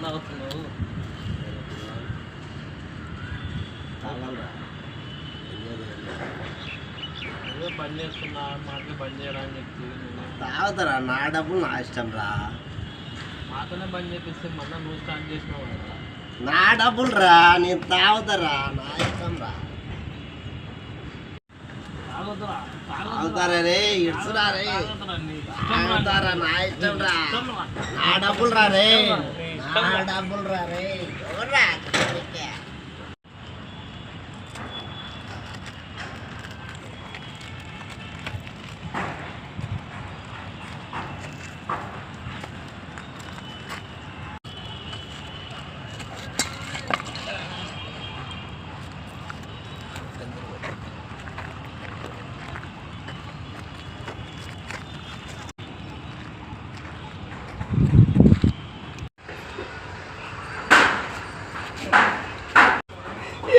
తాగుతున్నావు? అదే బంద్ చేస్తున్నా మాటలు బంద్ చేయరా అని చెప్పి తాగుతారా? నా డబ్బులు నా ఇష్టం రా. మాతోనే బంద్ చేపిస్తే మళ్ళీ నువ్వు స్టార్ట్ చేసినావు కదా. నా డబ్బులు రా, నేను తాగుతారా, నా ఇష్టం రా. తాగుతారా రే, ఇడుచురా రే, తాగుతారా, నా ఇష్టం రా. నా డబ్బులు రా రే, నా డబ్బులు రా రే. ఎవరా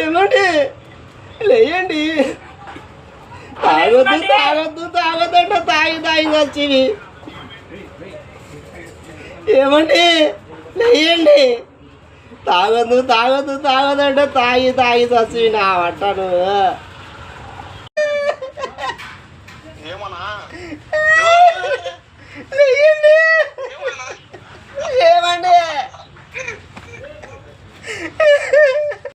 ఏమండి లేయండి. తాగొద్దు తాగొద్దు తాగొద్దంట తాగి తాగి వచ్చింది. ఏమండి లేయండి. తాగొద్దు తాగొద్దు తాగొద్దంట తాగి తాగి వచ్చింది. నా పట్టను ఏమన్నా